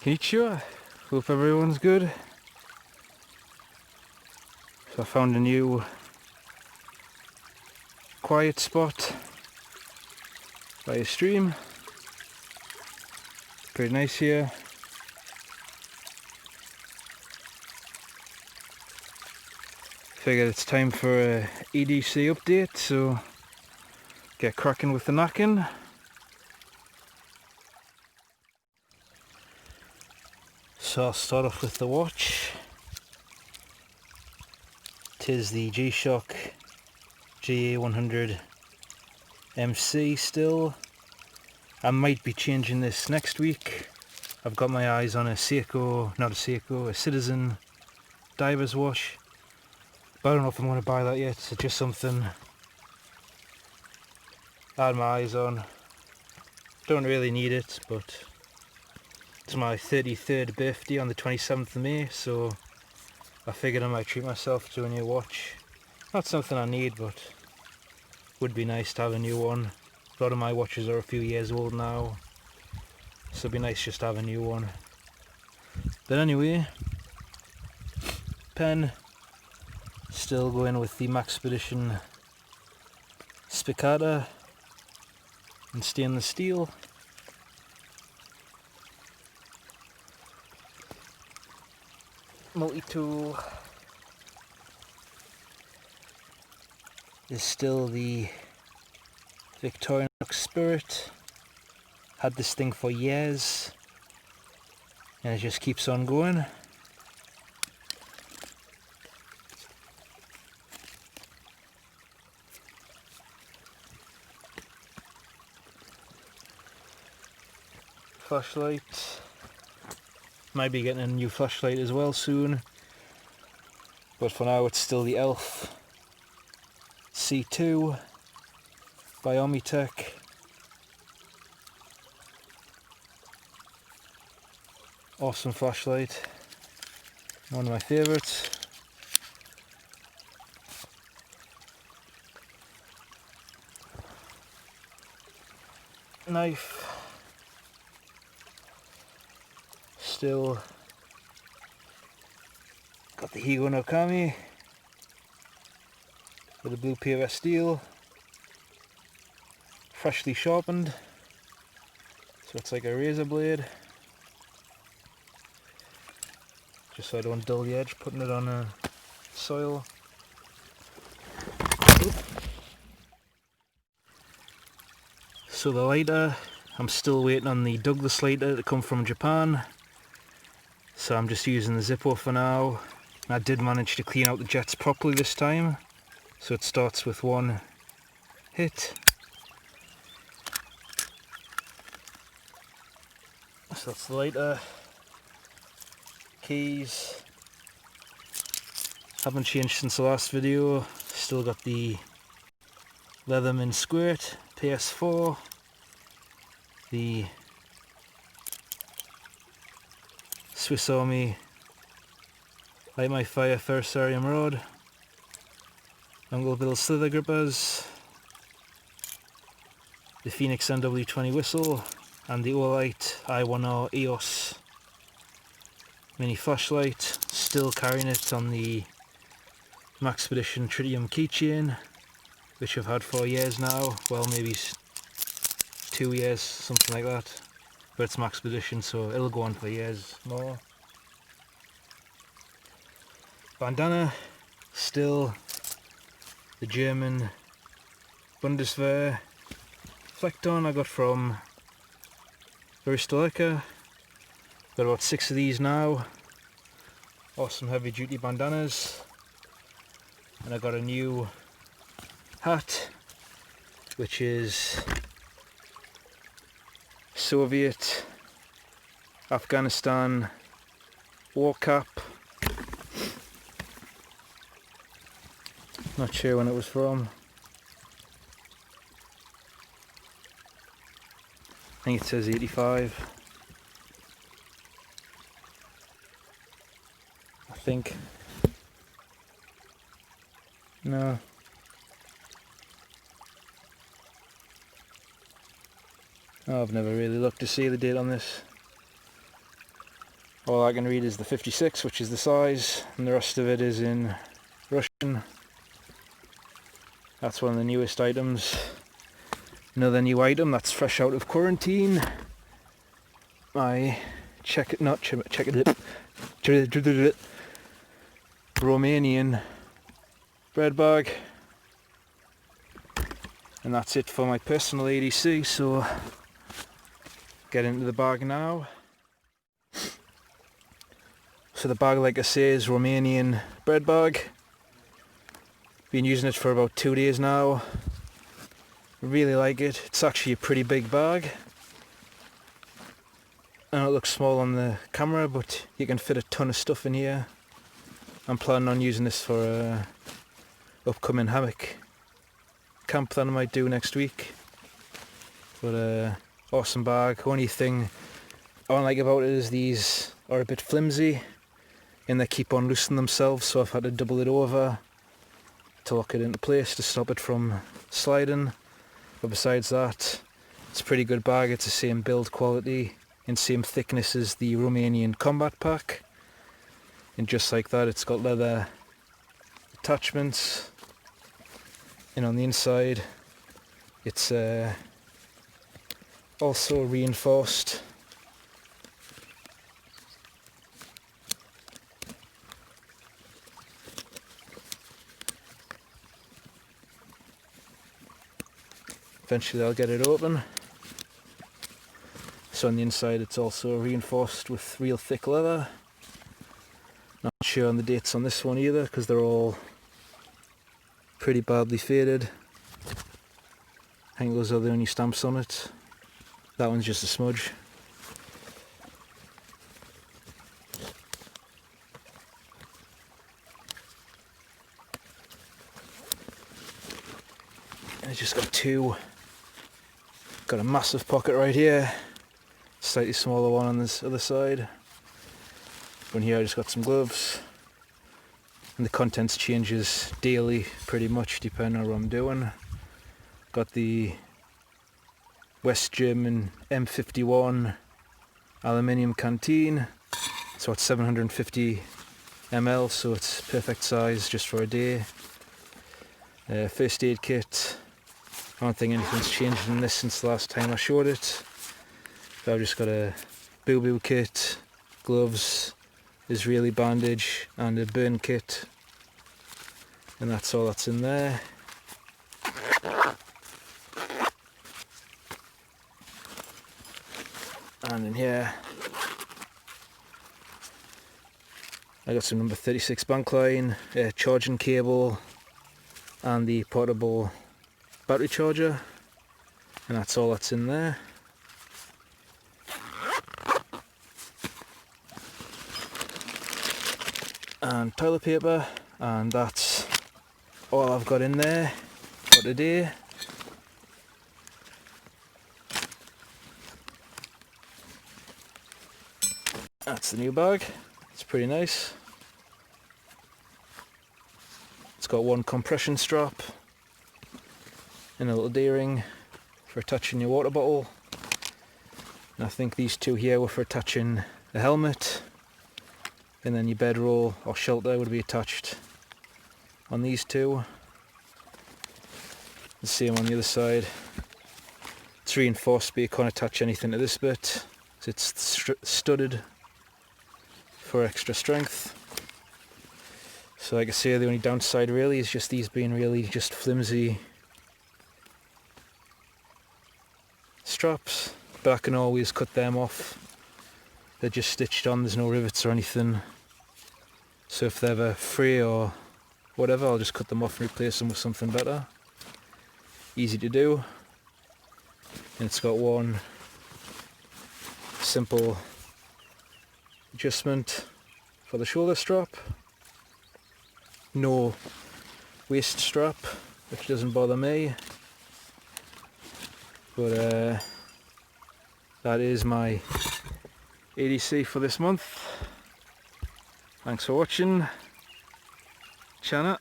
Konnichiwa, hope everyone's good. So I found a new quiet spot by a stream. Pretty nice here. Figured it's time for a EDC update, so get cracking with the knacking. So I'll start off with the watch. Tis the G-Shock GA100 MC still. I might be changing this next week. I've got my eyes on a Citizen diver's watch. But I don't know if I'm going to buy that yet. It's just something I had my eyes on. Don't really need it, but it's my 33rd birthday on the 27th of May, so I figured I might treat myself to a new watch. Not something I need, but would be nice to have a new one. A lot of my watches are a few years old now, so it'd be nice just to have a new one. But anyway, pen, still going with the Maxpedition Spicata in stainless steel. Multi-tool is still the Victorinox Spirit. Had this thing for years and it just keeps on going. Flashlight. Might be getting a new flashlight as well soon, but for now it's still the ELF C2 by Omitech. Awesome flashlight, one of my favourites. Knife. Still got the Higo no Kami with a blue POS steel, freshly sharpened, so it's like a razor blade, just so I don't dull the edge putting it on a soil. So the lighter, I'm still waiting on the Douglas lighter to come from Japan. So I'm just using the Zippo for now. I did manage to clean out the jets properly this time. So it starts with one hit. So that's the lighter. Keys. Haven't changed since the last video. Still got the Leatherman Squirt PS4. The Swiss Army Light My Fire Ferrocerium Rod, Uncle Bill Slither Grippers, the Phoenix NW20 Whistle, and the Olight I1R EOS mini flashlight. Still carrying it on the Maxpedition Tritium keychain, which I've had for years now, well maybe 2 years, something like that. But it's Maxpedition, so it'll go on for years more. Bandana, still the German Bundeswehr Fleckton I got from Barista. Got about 6 of these now. Awesome heavy duty bandanas. And I got a new hat, which is Soviet Afghanistan war cap. Not sure when it was from. I think it says 85. I think. No. Oh, I've never really looked to see the date on this. All I can read is the 56, which is the size, and the rest of it is in Russian. That's one of the newest items. Another new item that's fresh out of quarantine. My Romanian bread bag. And that's it for my personal ADC, so get into the bag now. So the bag, like I say, is Romanian bread bag. Been using it for about 2 days now. Really like it. It's actually a pretty big bag. I know it looks small on the camera, but you can fit a ton of stuff in here. I'm planning on using this for a upcoming hammock camp that I might do next week. But awesome bag. Only thing I don't like about it is these are a bit flimsy and they keep on loosening themselves, so I've had to double it over to lock it into place to stop it from sliding. But besides that, it's a pretty good bag. It's the same build quality and same thickness as the Romanian combat pack, and just like that it's got leather attachments, and on the inside it's also reinforced. Eventually I'll get it open. So on the inside it's also reinforced with real thick leather. Not sure on the dates on this one either, because they're all pretty badly faded. I think those are the only stamps on it. That one's just a smudge. I just got two. Got a massive pocket right here, slightly smaller one on this other side. One here I just got some gloves, and the contents changes daily pretty much depending on what I'm doing. Got the West German M51 Aluminium Canteen, so it's 750 ml, so it's perfect size just for a day. First aid kit. I don't think anything's changed in this since the last time I showed it. But I've just got a boo-boo kit, gloves, Israeli bandage and a burn kit, and that's all that's in there. And in here I got some number 36 bank line, a charging cable and the portable battery charger, and that's all that's in there. And toilet paper, and that's all I've got in there for today. That's the new bag. It's pretty nice. It's got one compression strap and a little D-ring for attaching your water bottle, and I think these two here were for attaching the helmet, and then your bedroll or shelter would be attached on these two. The same on the other side. It's reinforced, but you can't attach anything to this bit, so it's studded for extra strength. So like I say, the only downside really is just these being really just flimsy straps, but I can always cut them off. They're just stitched on, there's no rivets or anything, so if they're ever free or whatever, I'll just cut them off and replace them with something better. Easy to do, and it's got one simple adjustment for the shoulder strap, no waist strap, which doesn't bother me. But that is my ADC for this month. Thanks for watching. Chana.